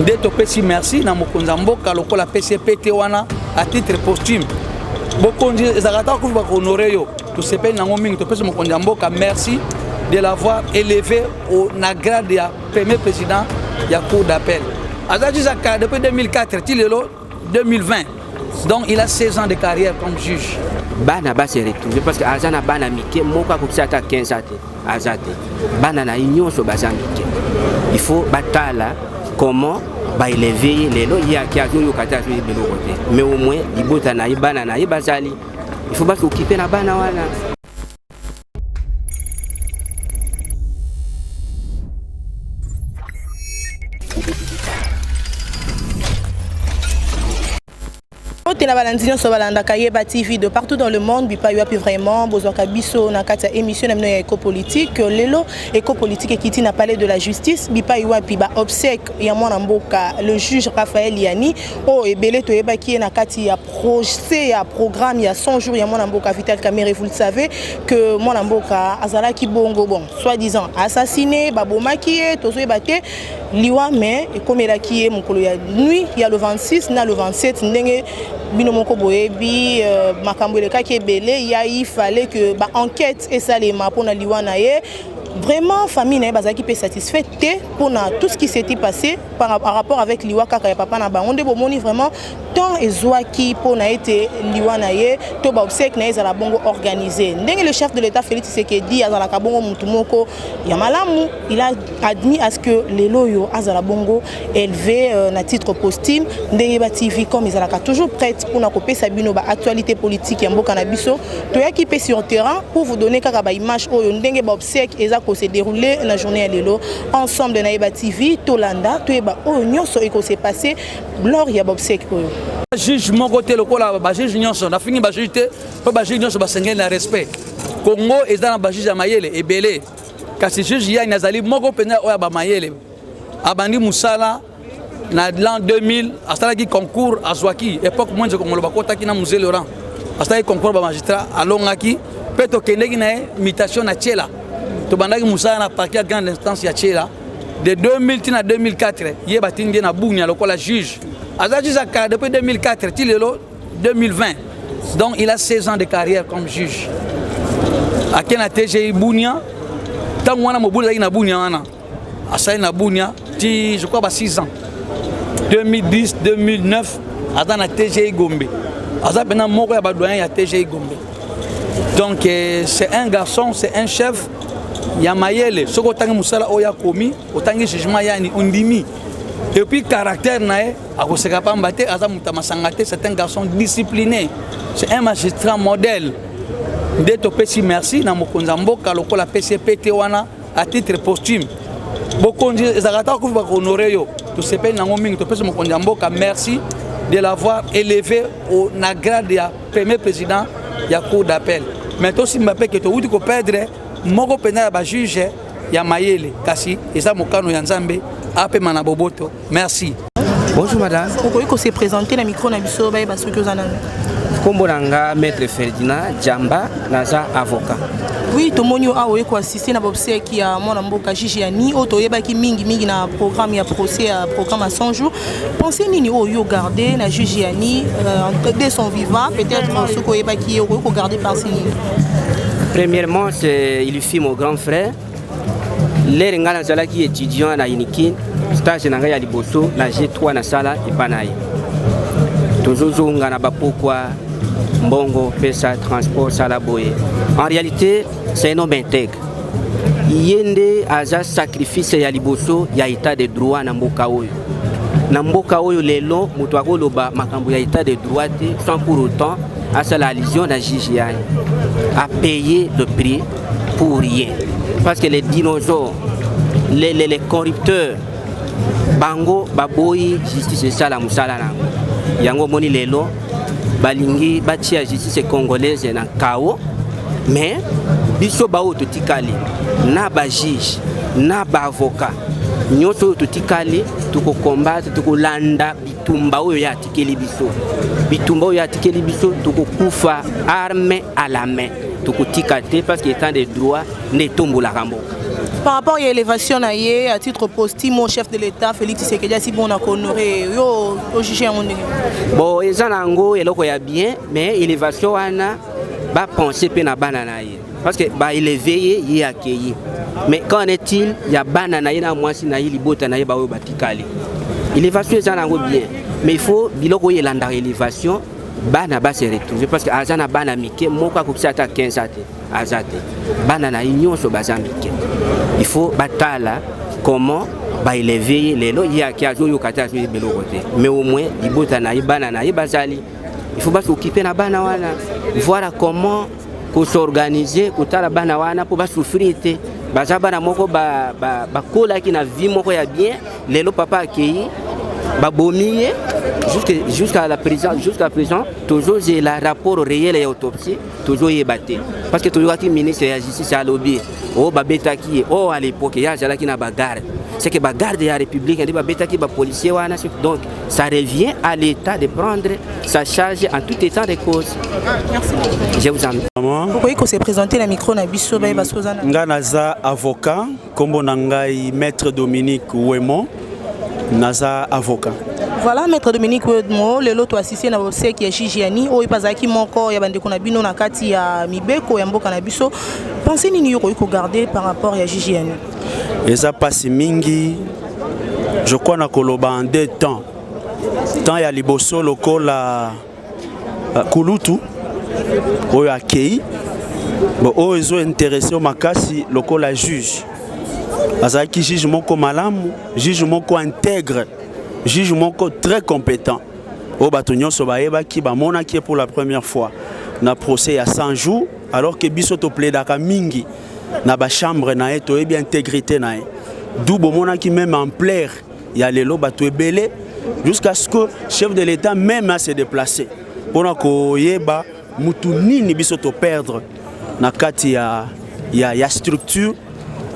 Dès topesi merci na mokonza mboka lokola PCPT wana à titre posthume. Bokonzi ezakata ko ba honorer yo. To sepeli nango mingi topesi mokonza mboka merci de l'avoir élevé au grade ya premier président ya cour d'appel. Azaki Zaka depuis 2004 tilelo 2020. Donc il a 16 ans de carrière comme juge. Bana ba se retrouver parce que azana bana mike moka ko tsata 15 ate azate. Bana na nyonso bazamike. Il faut batala comment ba élever les lois ya qui a yo kata so ibelo côté. Mais au moins ibota na ibana na ibazali. Il faut pas s'occuper na bana wana. TV de partout dans le monde, bipa yo vraiment besoin kabiso na kata émission na éco-politique lelo éco-politique qui n'a parlé de la justice bipa yo pi ba obsèque ya mwana mboka le juge Raphaël Liani o ebele to yeba ki na kati ya procès ya programme ya 100 jours ya mwana mboka Vital Kamerhe. Vous le savez que mwana mboka azala ki bongo bon soi-disant assassiné babomaki tozo ebate liwa mais comme la ki e mokolo ya nuit ya le 26 na le 27 ndenge binomoko boyebi makambo eleka ki ebele ya il fallait que ba enquête esalema pona liwa na ye. Vraiment, famille n'est pas satisfaite pour tout ce qui s'était passé par rapport avec Liwa Kaka et Papa Naba. On demande vraiment tant et qui pour n'a été Liwa Naye, to ba obsèque na ezala bongo organisé. Ndenge le chef de l'État Félix Tshisekedi azala kabongo mutumoko yamalamu, il a admis à ce que les loyo azala bongo élevé na titre posthume. Ndenge ba TV comme ils azala toujours prête pour na copier sabino ba actualité politique ya mboka na biso. To ya ki pe sur terrain pour vous donner kaka ba image oyo ndenge ba obsèque ezako s'est déroulé la journée à l'élo ensemble de Naïba TV Tolanda Toeba Oignon so eko s'est passé lors ya obsèque oyo. Juge mon côté le kola ba juge nyonso na fini ba juge te ba juge nyonso ba sengé na respect. Congo ezana ba juge mayele ebele. Kasi juge ya nazali moko pena oya ba mayele. Abandi musala na l'an 2000 astala ki concours azwaki époque moins comme le bakota ki na musée Laurent. Astala concours ba magistrat alongaki peto kendeki na mutation na tchela. Tobandaki musala na parquet grande instance ya tchela de 2000 à 2004 ye batindi na bunya lokola juge. Azaki Zaka depuis 2004 tilelo 2020. Donc il a 16 ans de carrière comme juge. Akena TGI bunya tant wana mobula na bunya wana. Asai na bunya ti je crois ba 6 ans. 2010 2009 azana TGI Gombe. Azaba na moko ya ba doyen ya TGI Gombe. Donc c'est un garçon, c'est un chef. Yamayele, ce que tu as musala oya komi, autant que jugement yani undimi. Et puis caractère nae, à cause de Kapambate, Azamuta c'est un garçon discipliné. C'est un magistrat modèle. Dès to pesi merci na mokonza mboka lokola PCPT wana à titre posthume. Bokonzi ezakata ko ba honorer yo. To sepeli nango mingi to pesi mokonza mboka merci de l'avoir élevé au grade ya premier président ya cour d'appel. Mais to Mbappé que to wuti ko perdre moko pena ba juge ya mayele kasi eza mokano ya Nzambe ape mana boboto. Merci. Bonjour madame. Pourquoi se présenter na micro na biso ba soki ozana? Kombolanga maître Ferdinand Jamba naza avocat. Oui, tomonio aoye ko assister na obsèque ya mwana mboka juge ya ni oto yebaki mingi na programme ya procès ya programme à 100 jours. Pensez nini oyo garder na juge ya ni de son vivant peut-être ce ko yebaki oyo ko garder par si. Premièrement, il fit mon grand frère. Les gens qui étudiant à Inikin, stage na ya liboso na G3 na sala epanaye. Toujours ngana ba pourquoi mbongo pesa transport sala boye. En réalité, c'est un homme intègre. Yende aza sacrifice ya liboso ya état de droit na mboka oyo. Na mboka oyo lelo mutu akoloba makambo ya état de droit sans pour autant à la allusion d'un juge a payé le prix pour rien. Parce que les dinosaures, les corrupteurs, bango, baboyi, justice et ça la musala nango. Yango moni lelo, balingi, batia justice congolaise na kao. Mais, biso bao totikali, na ba juge, na ba avocat. Nyoso totikali, tuko combattre, tuko landa, bitumba oyo ya tikeli biso. Bitumba oyo ya tikeli biso, tuko kufa arme à la main. tokotika te parce que étant des droits netombolaka mboka. Par rapport à l'élévation à titre posthume au chef de l'État Félix Tshisekedi si bon a honoré yo juger en bon eza nango eloko ya bien mais élévation wana ba penser pe na bana na ye parce que ba élever ye accueilli mais qu'en est-il ya bana na ye na mwasi na ye libota na ye ba oyo batikali élévation eza nango bien mais il faut biloko yelanda élévation bana ba se retrouver parce que azana bana mike moko akokisa ata 15 ate azate bana na ye nyonso baza mike il faut batala comment ba élever lelo ya ki azoyo kata zo belo côté mais au moins libota na ye bana na ye bazali il faut pas s'occuper na bana wana voir comment ko s'organiser ko tala bana wana pour ba souffrir te baza bana moko ba kola ki na vie moko ya bien lelo papa accueilli ba bomiye jusqu'à présent toujours j'ai le rapport réel et autopsie toujours y batté parce que toujours qui ministre de la justice a lobby oh babetaki oh à l'époque ya zalaki na bagarre c'est que bagarre de la République ndi babetaki ba policier wana donc ça revient à l'État de prendre sa charge en tout état de cause. Merci. Je vous en prie. Pourquoi il s'est présenté la micro na biso ba basozana nga naza avocat kombo na ngai maître Dominique Ouemo naza avocat. Voilà maître Dominique Ouemo lelo to assisté na obsèque ya Chijiani o ipazaki moko ya bandeko na bino na kati ya mibeko ya mboka na biso pensez nini yo ko garder par rapport ya Chijiani eza pasi mingi je crois na koloba en deux temps ya liboso lokola kulutu oyo akei bo oyo ezo intéressé au makasi lokola juge azaki juge moko malamu juge moko intègre juge moko très compétent oyo bato nyonso bayebaki bamonaki pour la première fois na procès ya 100 jours alors que biso to plaidaka mingi na ba chambre na ye toyebi intégrité na ye d'où bomonaki même ampleur ya lelo bato ebele jusqu'à ce que chef de l'État même a se déplacé pour koyeba mutu nini biso to perdre na kati ya structure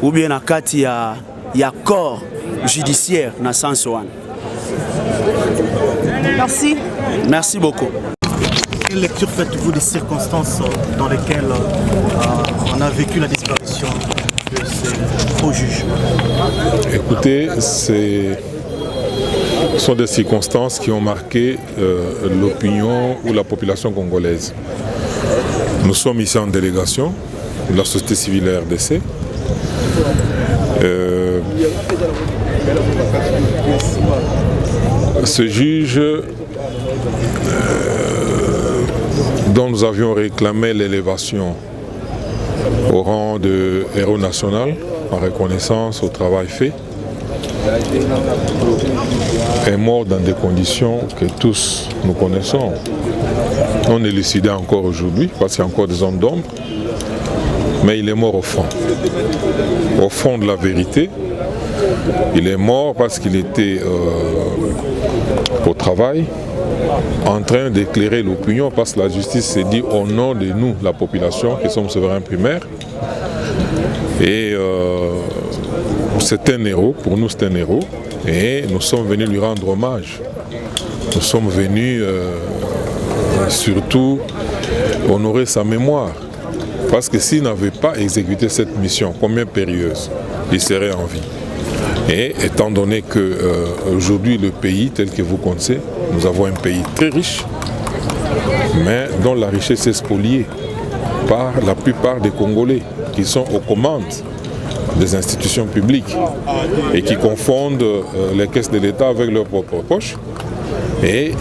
ou bien na kati ya corps judiciaire na sens wana. Merci. Merci beaucoup. Quelle lecture faites-vous des circonstances dans lesquelles on a vécu la disparition de ces faux juges? Écoutez, ce sont des circonstances qui ont marqué l'opinion ou la population congolaise. Nous sommes ici en délégation de la société civile RDC. Ce juge dont nous avions réclamé l'élévation au rang de héros national en reconnaissance au travail fait est mort dans des conditions que tous nous connaissons. On élucidait encore aujourd'hui parce qu'il y a encore des zones d'ombre, mais il est mort au fond de la vérité. Il est mort parce qu'il était au travail, en train d'éclairer l'opinion, parce que la justice s'est dit au nom de nous, la population, qui sommes souverains primaires. Et c'est un héros, pour nous c'est un héros, et nous sommes venus lui rendre hommage. Nous sommes venus surtout honorer sa mémoire, parce que s'il n'avait pas exécuté cette mission, combien périlleuse, il serait en vie. Et étant donné qu'aujourd'hui le pays tel que vous connaissez, nous avons un pays très riche, mais dont la richesse est spoliée par la plupart des Congolais qui sont aux commandes des institutions publiques et qui confondent les caisses de l'État avec leurs propres poches. Et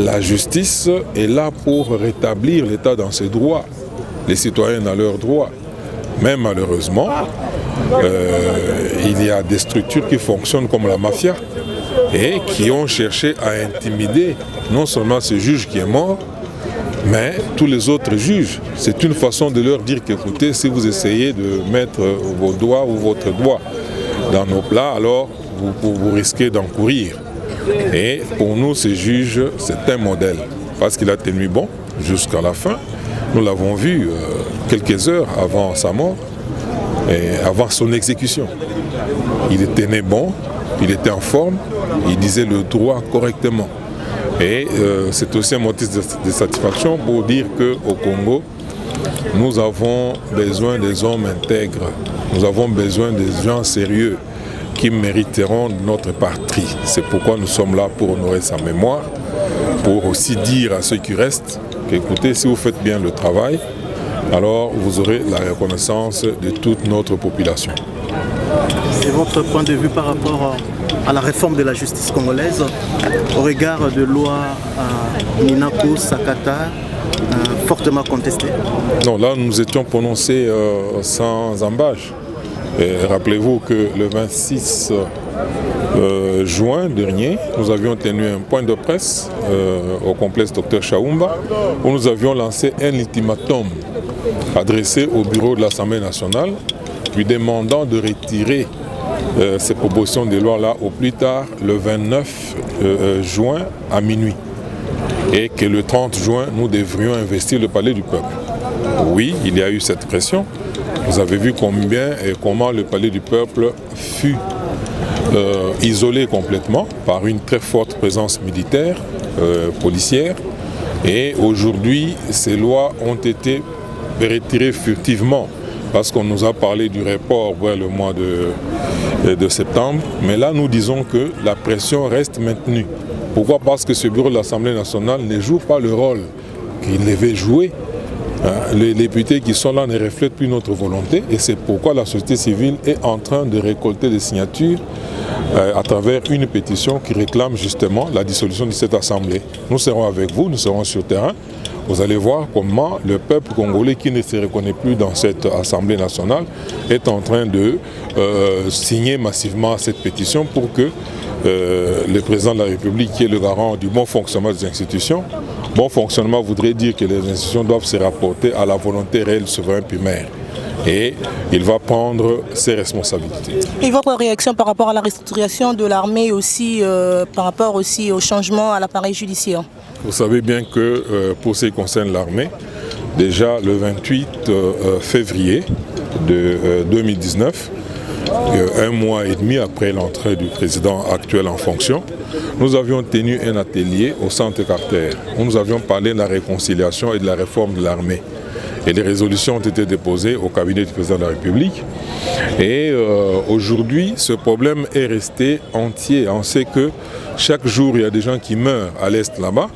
la justice est là pour rétablir l'État dans ses droits, les citoyens dans leurs droits. Mais malheureusement, il y a des structures qui fonctionnent comme la mafia et qui ont cherché à intimider non seulement ce juge qui est mort, mais tous les autres juges. C'est une façon de leur dire qu'écoutez, si vous essayez de mettre vos doigts ou votre doigt dans nos plats, alors vous risquez d'encourir. Et pour nous, ce juge, c'est un modèle, parce qu'il a tenu bon jusqu'à la fin. Nous l'avons vu quelques heures avant sa mort et avant son exécution. Il tenait bon, il était en forme, il disait le droit correctement. Et c'est aussi un motif de satisfaction pour dire qu'au Congo, nous avons besoin des hommes intègres, nous avons besoin des gens sérieux qui mériteront notre patrie. C'est pourquoi nous sommes là pour honorer sa mémoire, pour aussi dire à ceux qui restent qu'écoutez, si vous faites bien le travail, alors vous aurez la reconnaissance de toute notre population. Et votre point de vue par rapport à la réforme de la justice congolaise au regard de loi Minako Sakata fortement contestée? Non, là nous étions prononcés sans embâche. Rappelez-vous que le 26 juin dernier, nous avions tenu un point de presse au complexe Dr Chaoumba où nous avions lancé un ultimatum adressé au bureau de l'Assemblée nationale lui demandant de retirer ces propositions de loi-là au plus tard le 29 juin à minuit et que le 30 juin, nous devrions investir le palais du peuple. Oui, il y a eu cette pression. Vous avez vu combien et comment le palais du peuple fut isolé complètement par une très forte présence militaire, policière. Et aujourd'hui, ces lois ont été retirées furtivement parce qu'on nous a parlé du report vers le mois de septembre. Mais là, nous disons que la pression reste maintenue. Pourquoi? Parce que ce bureau de l'Assemblée nationale ne joue pas le rôle qu'il devait jouer. Les députés qui sont là ne reflètent plus notre volonté et c'est pourquoi la société civile est en train de récolter des signatures à travers une pétition qui réclame justement la dissolution de cette assemblée. Nous serons avec vous, nous serons sur terrain. Vous allez voir comment le peuple congolais qui ne se reconnaît plus dans cette assemblée nationale est en train de signer massivement cette pétition pour que le président de la République, qui est le garant du bon fonctionnement des institutions, bon fonctionnement voudrait dire que les institutions doivent se rapporter à la volonté réelle du souverain primaire. Et il va prendre ses responsabilités. Et votre réaction par rapport à la restructuration de l'armée aussi, par rapport aussi au changement à l'appareil judiciaire? Vous savez bien que pour ce qui concerne l'armée, déjà le 28 février de 2019, un mois et demi après l'entrée du président actuel en fonction, nous avions tenu un atelier au centre Carter où nous avions parlé de la réconciliation et de la réforme de l'armée. Et les résolutions ont été déposées au cabinet du président de la République. Et aujourd'hui, ce problème est resté entier. On sait que chaque jour, il y a des gens qui meurent à l'Est là-bas.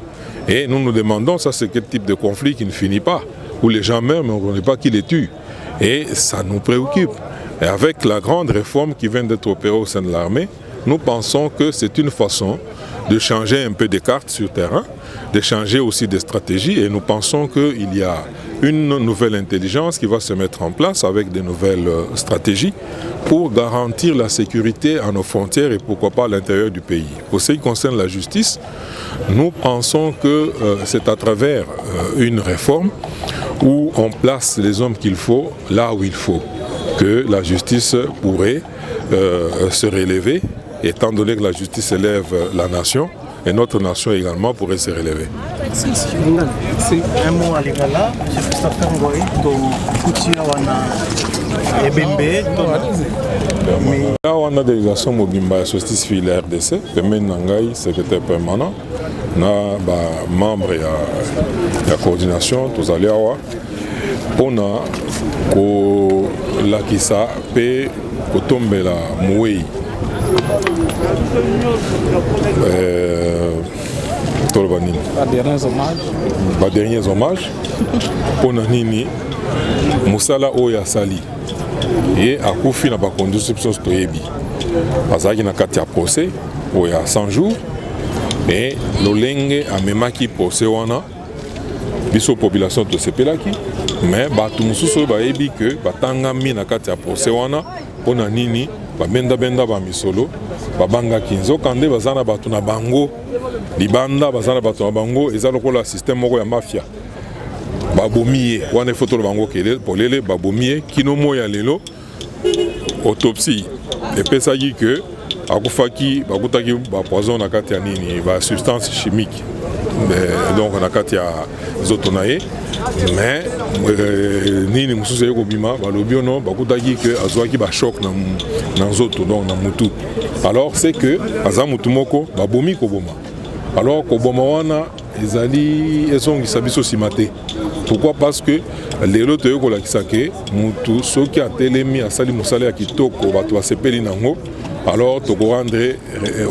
Et nous nous demandons, ça c'est quel type de conflit qui ne finit pas, où les gens meurent mais on ne connaît pas qui les tue. Et ça nous préoccupe. Et avec la grande réforme qui vient d'être opérée au sein de l'armée, nous pensons que c'est une façon de changer un peu des cartes sur terrain, de changer aussi des stratégies et nous pensons qu'il y a une nouvelle intelligence qui va se mettre en place avec de nouvelles stratégies pour garantir la sécurité à nos frontières et pourquoi pas à l'intérieur du pays. Pour ce qui concerne la justice, nous pensons que c'est à travers une réforme où on place les hommes qu'il faut là où il faut, que la justice pourrait se relever, étant donné que la justice élève la nation, et notre nation également pourrait se relever. Un mot à l'égala, Christopher Ngoy, Koutia wana Ebembe. Là, on a des délégation mobimba justice civile RDC, pembe nangai secrétaire permanent, na membre ya coordination tozali awa pona ko lakisa pe kotombela muwei derniers hommages pona nini musala oyo asali ye akufi na bakondusi biso toyebi azalaki na kati ya procès oyo ya 100 jours e lolenge amemaki procès wana biso population tosepelaki mais bato mosusu oyo bayebi ke batangami na kati ya procès wana mpona nini babendabenda bamisolo babangaki nzoka nde baza na bato na bango libanda, baza na bato na bango eza lokola système moko ya mafia babomi ye wana ifo toloba bango polele babomi ye kino mo ya lelo autopsie epesaki ke akufaki bakutaki bapoison na kati ya nini basubstance chimique donc na kati ya nzoto na ye mais nini mosusu eye kobima balobi ono bakutaki ke azwaki bachoc na nzoto donc na mutu alors c'est que aza mutu moko babomi koboma alors koboma wana ezali ezongisa biso nsima te Pourquoi? Parce que les autres qui mutu soki atelemi asali musala ya kitoko bato basepeli nango. Alors, tu peux rendre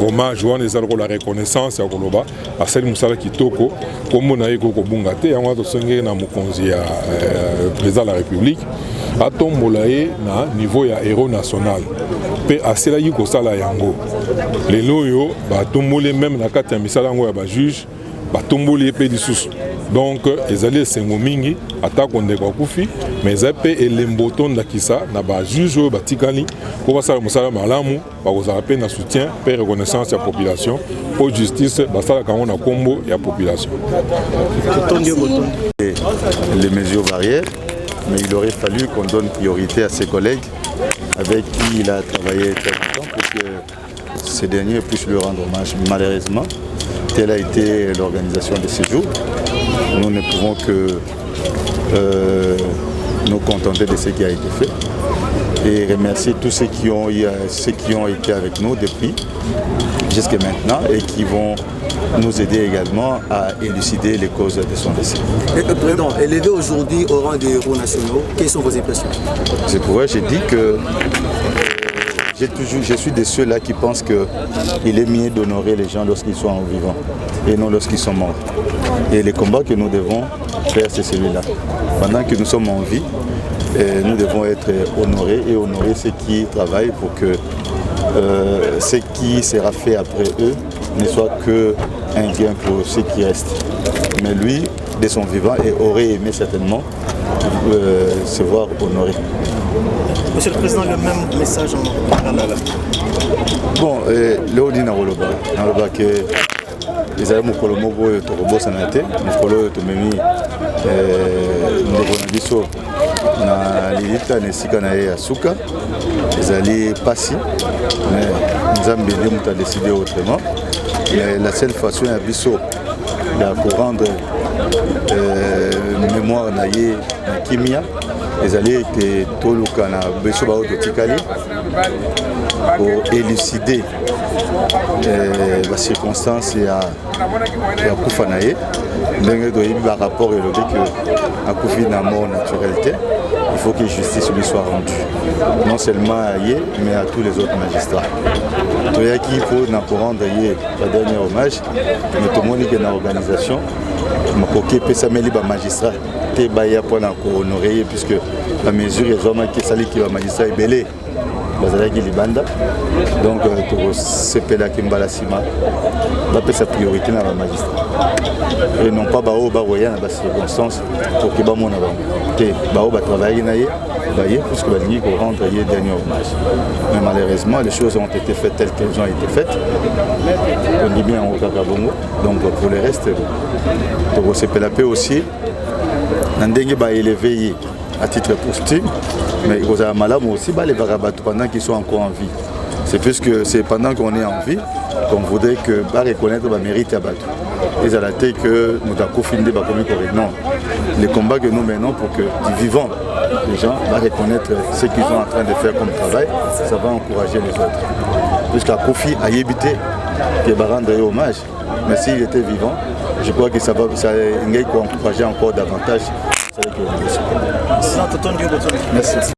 hommage à la reconnaissance à Koloba, à celle Moussala Kitoko, comme on a eu Bungate, et on a aussi un président de la République, à Tombolae, na niveau ya héros national. Pe asela yiko sala yango. Les loyo, ba tombole même na kati ya misala yango ya ba juge, ba tombole pe disusu. Donc, ils allaient se momingi, attaque on est koufi, mais ils appellent l'emboton de Kissa, na ba juge ba tikali, pour ça musala malamu, ba vous appelle na soutien, pour reconnaissance de la population, pour justice, ba ça quand on a combo et la population. Les mesures barrières, mais il aurait fallu qu'on donne priorité à ses collègues avec qui il a travaillé très longtemps pour que ces derniers puissent lui rendre hommage. Malheureusement, telle a été l'organisation de ces jours. Nous ne pouvons que nous contenter de ce qui a été fait et remercier tous ceux qui ont été avec nous depuis jusqu'à maintenant et qui vont nous aider également à élucider les causes de son décès. Président, élevé aujourd'hui au rang des héros nationaux, quelles sont vos impressions? C'est pourquoi j'ai dit que je suis de ceux-là qui pensent qu'il est mieux d'honorer les gens lorsqu'ils sont vivants et non lorsqu'ils sont morts. Et les combats que nous devons faire, c'est celui-là. Pendant que nous sommes en vie, nous devons être honorés et honorer ceux qui travaillent pour que ce qui sera fait après eux ne soit qu'un gain pour ceux qui restent. Mais lui, de son vivant, aurait aimé certainement se voir honoré. Monsieur le Président, le même message en Canada. Bon, Léo dit Naroloba que les amis Mokolo Mobo et Torobo Sanate, Mokolo Tomemi, Ndegonabiso, na Lilita, Nesika Nae Asuka, ils allaient passer, mais Nzambe a décidé autrement. Mais la seule façon à Bisso de rendre mémoire Naye Kimia, ils allaient être Toluka na Bisso Bao de Tikali pour élucider les circonstances et à Koufanaye. Par rapport et le dit que à Koufi n'a mort naturalité, il faut que justice lui soit rendue. Non seulement à Yé, mais à tous les autres magistrats. Il y a qui pour rendre Yé le dernier hommage, mais tout le monde est dans l'organisation. Je peux s'améliorer par magistrat. Je peux honorer puisque la mesure est vraiment qui s'allie qui va magistrat est belé. Donc, pour ce pays qui est Sima, va sa priorité dans la magistrat. Et non pas dans les circonstances pour que les travailler puisque les gens rendre le dernier hommage. Mais malheureusement, les choses ont été faites telles qu'elles ont été faites. On dit bien au Kakabongo. Donc, pour le reste, pour ce pays aussi, Nandenge va élever à titre posthume, mais il y a malheureusement aussi les barabatou pendant qu'ils sont encore en vie. C'est plus que c'est pendant qu'on est en vie qu'on voudrait que reconnaître le mérite à Batou. Et à la tête que nous avons confiné non. Les combats que nous menons pour que du vivant, les gens vont reconnaître ce qu'ils sont en train de faire comme travail, ça va encourager les autres. Puisqu'à Kofi a évité qu'il va rendre hommage, mais s'il était vivant, je crois que ça va encourager encore davantage. Merci.